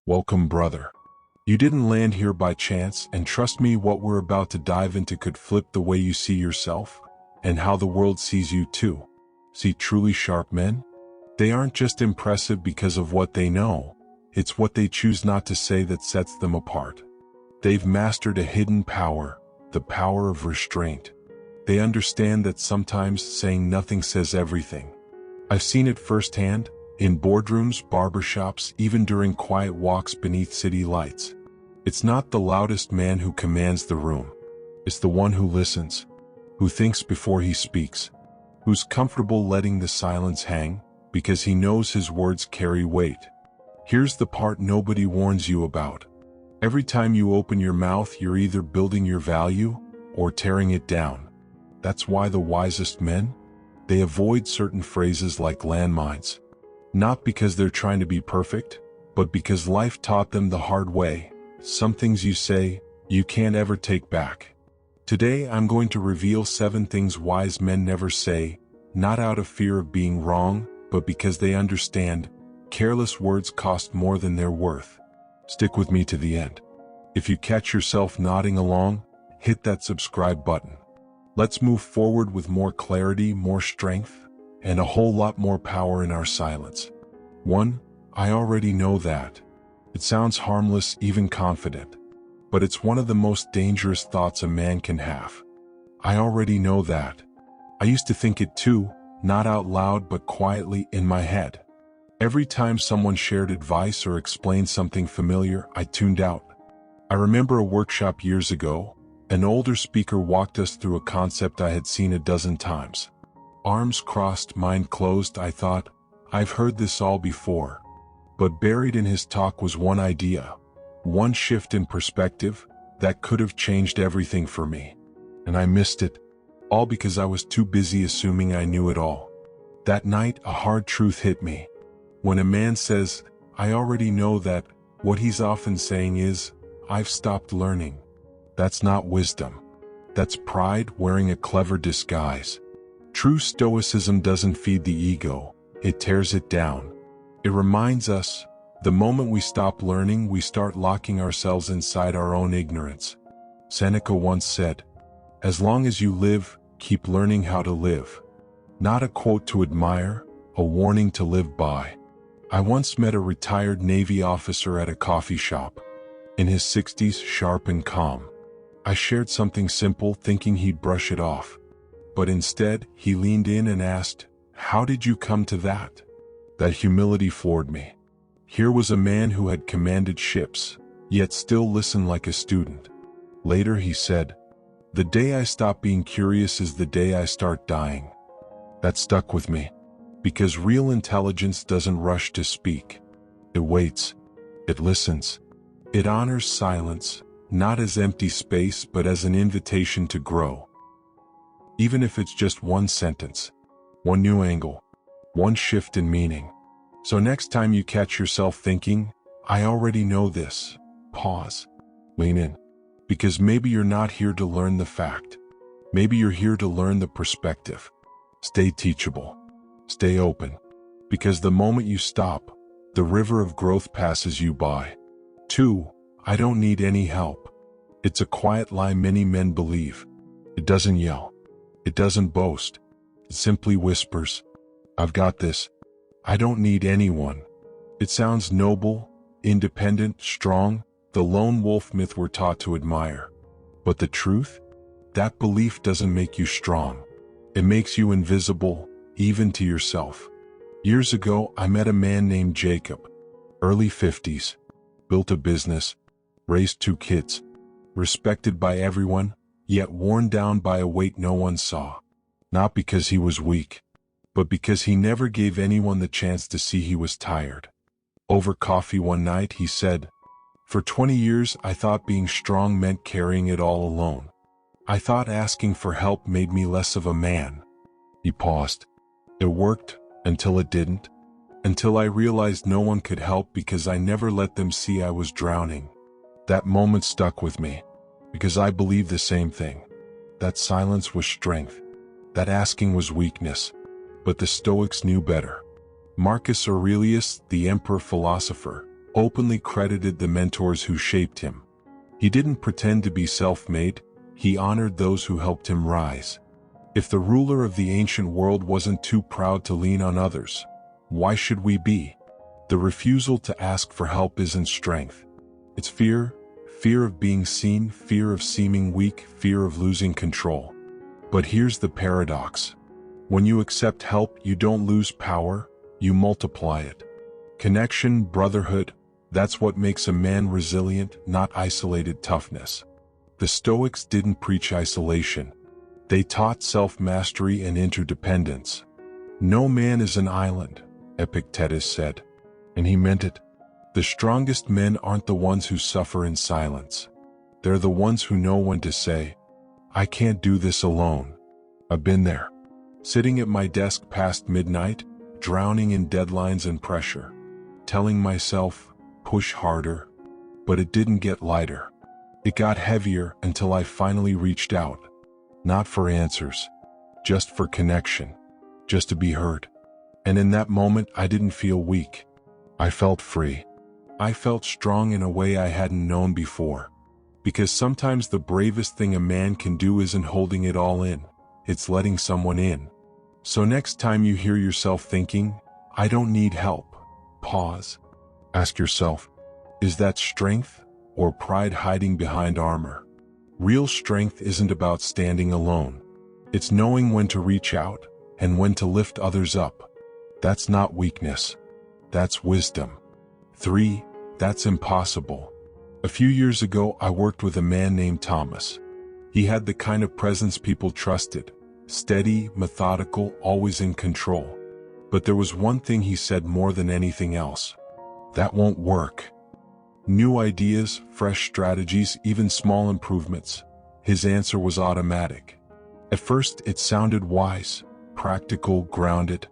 Welcome, brother. You didn't land here by chance, and trust me, what we're about to dive into could flip the way you see yourself, and how the world sees you too. See, truly sharp men? They aren't just impressive because of what they know, it's what they choose not to say that sets them apart. They've mastered a hidden power, the power of restraint. They understand that sometimes saying nothing says everything. I've seen it firsthand, in boardrooms, barbershops, even during quiet walks beneath city lights. It's not the loudest man who commands the room. It's the one who listens, who thinks before he speaks, who's comfortable letting the silence hang, because he knows his words carry weight. Here's the part nobody warns you about. Every time you open your mouth, you're either building your value or tearing it down. That's why the wisest men, they avoid certain phrases like landmines. Not because they're trying to be perfect, but because life taught them the hard way. Some things you say, you can't ever take back. Today I'm going to reveal 7 things wise men never say, not out of fear of being wrong, but because they understand careless words cost more than they're worth. Stick with me to the end. If you catch yourself nodding along, hit that subscribe button. Let's move forward with more clarity, more strength, and a whole lot more power in our silence. 1. I already know that. It sounds harmless, even confident, but it's one of the most dangerous thoughts a man can have. I already know that. I used to think it too, not out loud but quietly in my head. Every time someone shared advice or explained something familiar, I tuned out. I remember a workshop years ago. An older speaker walked us through a concept I had seen a dozen times. Arms crossed, mind closed. I thought, I've heard this all before. But buried in his talk was one idea, one shift in perspective that could have changed everything for me. And I missed it, all because I was too busy assuming I knew it all. That night, a hard truth hit me. When a man says, I already know that, what he's often saying is, I've stopped learning. That's not wisdom. That's pride wearing a clever disguise. True Stoicism doesn't feed the ego, it tears it down. It reminds us, the moment we stop learning, we start locking ourselves inside our own ignorance. Seneca once said, as long as you live, keep learning how to live. Not a quote to admire, a warning to live by. I once met a retired Navy officer at a coffee shop. In his 60s, sharp and calm. I shared something simple, thinking he'd brush it off. But instead, he leaned in and asked, how did you come to that? That humility floored me. Here was a man who had commanded ships, yet still listened like a student. Later he said, the day I stop being curious is the day I start dying. That stuck with me, because real intelligence doesn't rush to speak. It waits. It listens. It honors silence, not as empty space but as an invitation to grow. Even if it's just one sentence, one new angle, one shift in meaning. So next time you catch yourself thinking, I already know this, pause, lean in. Because maybe you're not here to learn the fact. Maybe you're here to learn the perspective. Stay teachable. Stay open. Because the moment you stop, the river of growth passes you by. 2. I don't need any help. It's a quiet lie many men believe. It doesn't yell. It doesn't boast. It simply whispers, I've got this. I don't need anyone. It sounds noble, independent, strong, the lone wolf myth we're taught to admire. But the truth? That belief doesn't make you strong. It makes you invisible, even to yourself. Years ago, I met a man named Jacob, early 50s, built a business, raised 2 kids, respected by everyone, yet worn down by a weight no one saw. Not because he was weak, but because he never gave anyone the chance to see he was tired. Over coffee one night, he said, for 20 years, I thought being strong meant carrying it all alone. I thought asking for help made me less of a man. He paused. It worked, until it didn't. Until I realized no one could help because I never let them see I was drowning. That moment stuck with me, because I believed the same thing. That silence was strength. That asking was weakness. But the Stoics knew better. Marcus Aurelius, the emperor philosopher, openly credited the mentors who shaped him. He didn't pretend to be self-made, he honored those who helped him rise. If the ruler of the ancient world wasn't too proud to lean on others, why should we be? The refusal to ask for help isn't strength. It's fear, fear of being seen, fear of seeming weak, fear of losing control. But here's the paradox. When you accept help, you don't lose power, you multiply it. Connection, brotherhood, that's what makes a man resilient, not isolated toughness. The Stoics didn't preach isolation. They taught self-mastery and interdependence. No man is an island, Epictetus said. And he meant it. The strongest men aren't the ones who suffer in silence. They're the ones who know when to say, I can't do this alone. I've been there. Sitting at my desk past midnight, drowning in deadlines and pressure. Telling myself, push harder. But it didn't get lighter. It got heavier until I finally reached out. Not for answers, just for connection, just to be heard. And in that moment, I didn't feel weak. I felt free. I felt strong in a way I hadn't known before. Because sometimes the bravest thing a man can do isn't holding it all in, it's letting someone in. So next time you hear yourself thinking, I don't need help, pause. Ask yourself, is that strength or pride hiding behind armor? Real strength isn't about standing alone. It's knowing when to reach out and when to lift others up. That's not weakness. That's wisdom. 3. That's impossible. A few years ago, I worked with a man named Thomas. He had the kind of presence people trusted. Steady, methodical, always in control. But there was one thing he said more than anything else. That won't work. New ideas, fresh strategies, even small improvements. His answer was automatic. At first, it sounded wise, practical, grounded.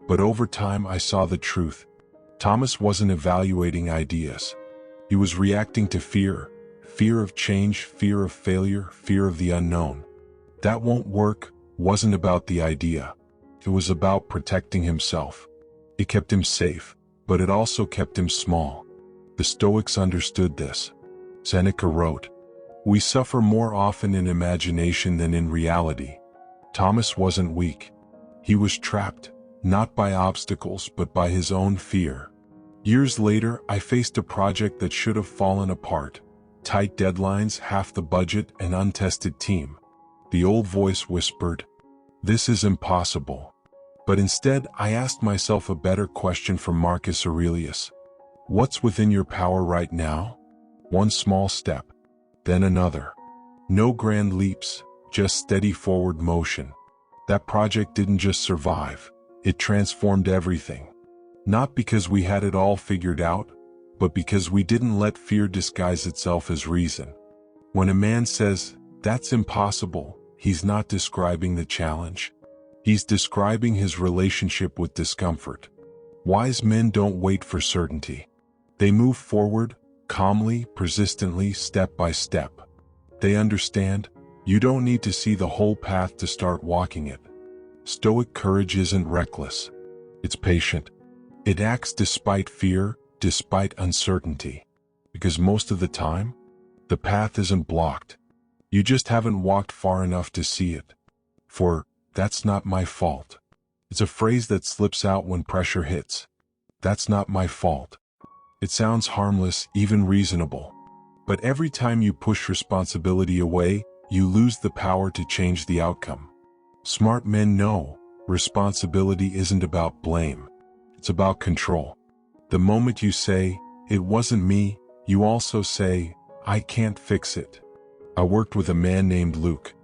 But over time, I saw the truth. Thomas wasn't evaluating ideas. He was reacting to fear. Fear of change, fear of failure, fear of the unknown. That won't work wasn't about the idea. It was about protecting himself. It kept him safe, but it also kept him small. The Stoics understood this. Seneca wrote, "We suffer more often in imagination than in reality." Thomas wasn't weak. He was trapped, not by obstacles but by his own fear. Years later, I faced a project that should have fallen apart. Tight deadlines, half the budget, an untested team. The old voice whispered, "This is impossible." But instead, I asked myself a better question from Marcus Aurelius. What's within your power right now? One small step, then another. No grand leaps, just steady forward motion. That project didn't just survive, it transformed everything. Not because we had it all figured out, but because we didn't let fear disguise itself as reason. When a man says, "That's impossible," he's not describing the challenge. He's describing his relationship with discomfort. Wise men don't wait for certainty. They move forward, calmly, persistently, step by step. They understand, you don't need to see the whole path to start walking it. Stoic courage isn't reckless. It's patient. It acts despite fear, despite uncertainty. Because most of the time, the path isn't blocked. You just haven't walked far enough to see it. For, "That's not my fault." It's a phrase that slips out when pressure hits. That's not my fault. It sounds harmless, even reasonable. But every time you push responsibility away, you lose the power to change the outcome. Smart men know responsibility isn't about blame. It's about control. The moment you say, "It wasn't me," you also say, "I can't fix it." I worked with a man named Luke.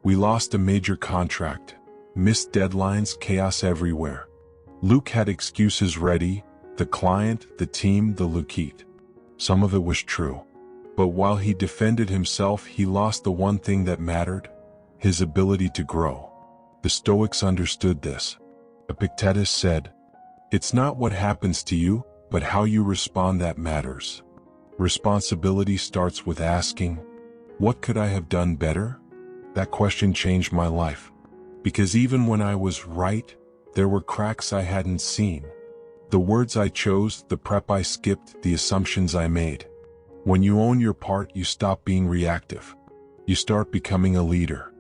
We lost a major contract, missed deadlines, chaos everywhere. Luke had excuses ready, the client, the team, the Lukite. Some of it was true. But while he defended himself, he lost the one thing that mattered, his ability to grow. The Stoics understood this. Epictetus said, "It's not what happens to you, but how you respond that matters." Responsibility starts with asking, "What could I have done better?" That question changed my life. Because even when I was right, there were cracks I hadn't seen. The words I chose, the prep I skipped, the assumptions I made. When you own your part, you stop being reactive. You start becoming a leader.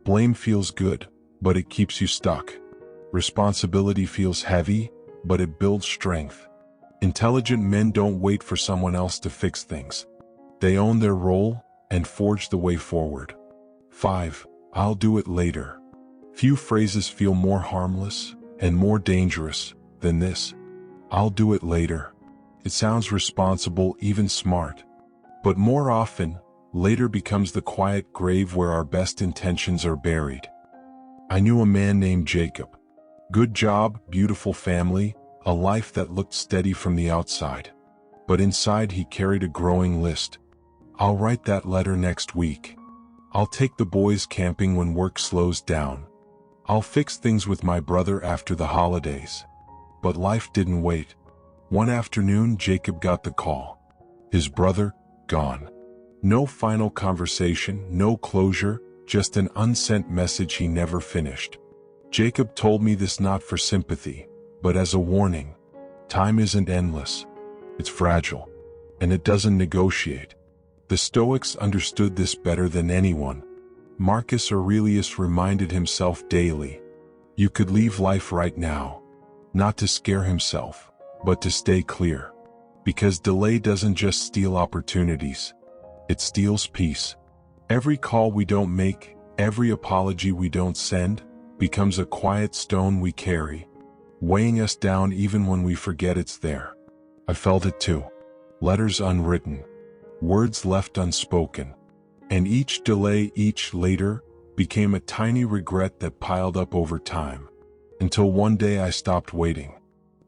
Blame feels good, but it keeps you stuck. Responsibility feels heavy, but it builds strength. Intelligent men don't wait for someone else to fix things. They own their role and forge the way forward. 5. I'll do it later. Few phrases feel more harmless and more dangerous than this. I'll do it later. It sounds responsible, even smart. But more often, later becomes the quiet grave where our best intentions are buried. I knew a man named Jacob. Good job, beautiful family, a life that looked steady from the outside. But inside he carried a growing list. I'll write that letter next week. I'll take the boys camping when work slows down. I'll fix things with my brother after the holidays. But life didn't wait. One afternoon, Jacob got the call. His brother, gone. No final conversation, no closure, just an unsent message he never finished. Jacob told me this not for sympathy, but as a warning. Time isn't endless. It's fragile. And it doesn't negotiate. The Stoics understood this better than anyone. Marcus Aurelius reminded himself daily, you could leave life right now, not to scare himself, but to stay clear. Because delay doesn't just steal opportunities, it steals peace. Every call we don't make, every apology we don't send, becomes a quiet stone we carry, weighing us down even when we forget it's there. I felt it too. Letters unwritten, words left unspoken, and each delay, each later, became a tiny regret that piled up over time. Until one day I stopped waiting.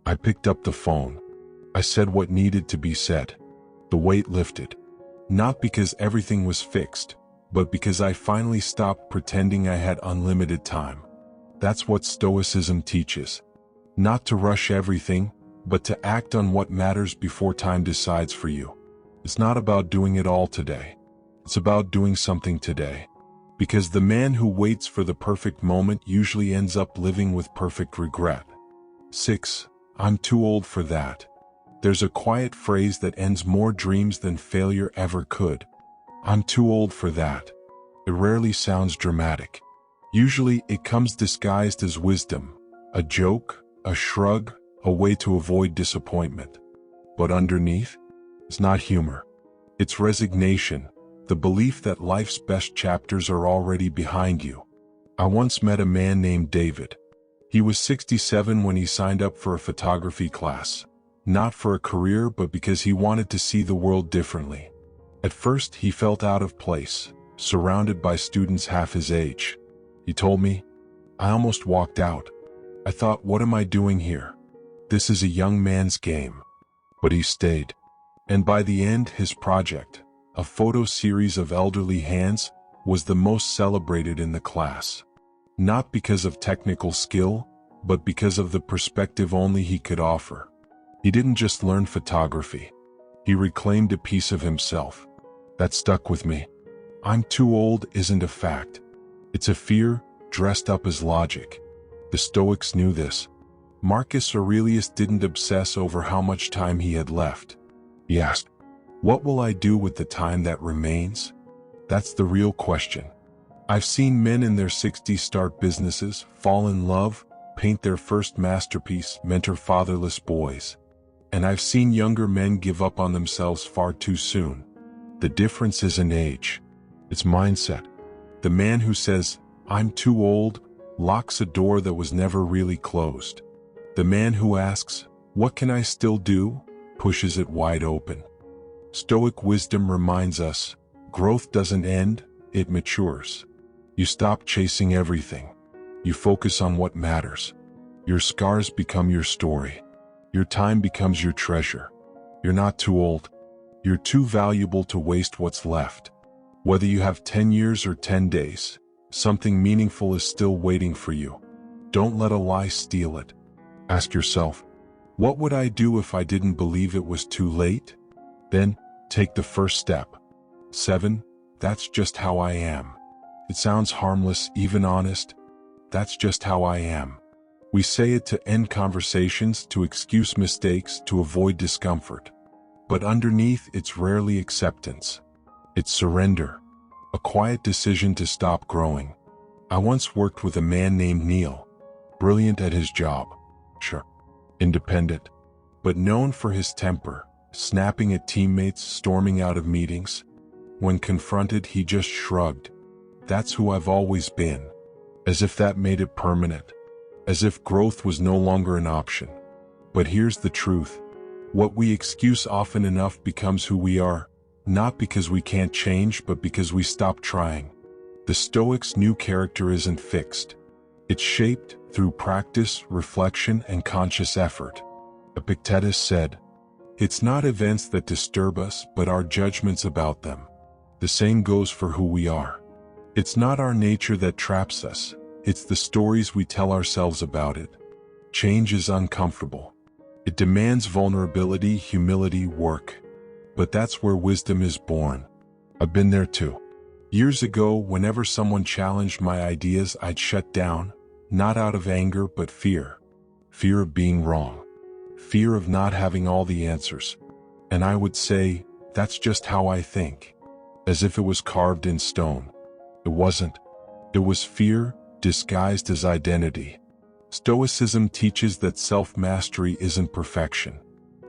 I picked up the phone. I said what needed to be said. The weight lifted. Not because everything was fixed, but because I finally stopped pretending I had unlimited time. That's what Stoicism teaches. Not to rush everything, but to act on what matters before time decides for you. It's not about doing it all today. It's about doing something today. Because the man who waits for the perfect moment usually ends up living with perfect regret. 6. I'm too old for that. There's a quiet phrase that ends more dreams than failure ever could. I'm too old for that. It rarely sounds dramatic. Usually it comes disguised as wisdom, a joke, a shrug, a way to avoid disappointment. But underneath, it's not humor. It's resignation, the belief that life's best chapters are already behind you. I once met a man named David. He was 67 when he signed up for a photography class. Not for a career, but because he wanted to see the world differently. At first, he felt out of place, surrounded by students half his age. He told me, I almost walked out. I thought, what am I doing here? This is a young man's game. But he stayed. And by the end, his project, a photo series of elderly hands, was the most celebrated in the class. Not because of technical skill, but because of the perspective only he could offer. He didn't just learn photography. He reclaimed a piece of himself. That stuck with me. I'm too old isn't a fact. It's a fear dressed up as logic. The Stoics knew this. Marcus Aurelius didn't obsess over how much time he had left. He asked, what will I do with the time that remains? That's the real question. I've seen men in their 60s start businesses, fall in love, paint their first masterpiece, mentor fatherless boys. And I've seen younger men give up on themselves far too soon. The difference isn't age. It's mindset. The man who says, I'm too old, locks a door that was never really closed. The man who asks, what can I still do? Pushes it wide open. Stoic wisdom reminds us, growth doesn't end, it matures. You stop chasing everything. You focus on what matters. Your scars become your story. Your time becomes your treasure. You're not too old. You're too valuable to waste what's left. Whether you have 10 years or 10 days, something meaningful is still waiting for you. Don't let a lie steal it. Ask yourself, what would I do if I didn't believe it was too late? Then, take the first step. 7. That's just how I am. It sounds harmless, even honest. That's just how I am. We say it to end conversations, to excuse mistakes, to avoid discomfort. But underneath, it's rarely acceptance. It's surrender, a quiet decision to stop growing. I once worked with a man named Neil, brilliant at his job, sure, independent, but known for his temper, snapping at teammates, storming out of meetings. When confronted, he just shrugged. That's who I've always been. As if that made it permanent. As if growth was no longer an option. But here's the truth. What we excuse often enough becomes who we are, not because we can't change, but because we stop trying. The Stoics' new character isn't fixed. It's shaped through practice, reflection, and conscious effort. Epictetus said, "It's not events that disturb us, but our judgments about them." The same goes for who we are. It's not our nature that traps us, it's the stories we tell ourselves about it. Change is uncomfortable. It demands vulnerability, humility, work. But that's where wisdom is born. I've been there too. Years ago, whenever someone challenged my ideas, I'd shut down, not out of anger, but fear. Fear of being wrong. Fear of not having all the answers. And I would say, "That's just how I think." As if it was carved in stone. It wasn't. It was fear, disguised as identity. Stoicism teaches that self-mastery isn't perfection.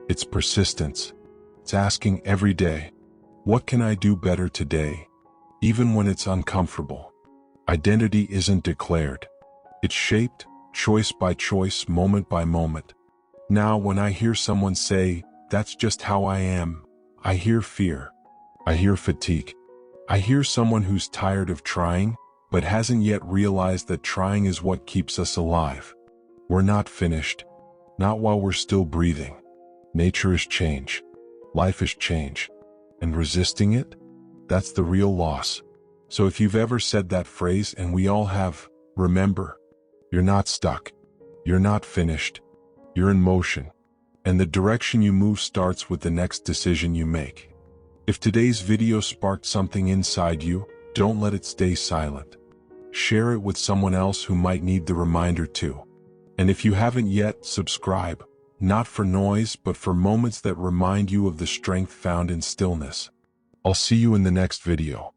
It's persistence. It's asking every day, what can I do better today? Even when it's uncomfortable. Identity isn't declared. It's shaped, choice by choice, moment by moment. Now, when I hear someone say, "That's just how I am," I hear fear. I hear fatigue. I hear someone who's tired of trying, but hasn't yet realized that trying is what keeps us alive. We're not finished. Not while we're still breathing. Nature is change. Life is change. And resisting it? That's the real loss. So if you've ever said that phrase, and we all have, remember, you're not stuck. You're not finished. You're in motion. And the direction you move starts with the next decision you make. If today's video sparked something inside you, don't let it stay silent. Share it with someone else who might need the reminder too. And if you haven't yet, subscribe, not for noise, but for moments that remind you of the strength found in stillness. I'll see you in the next video.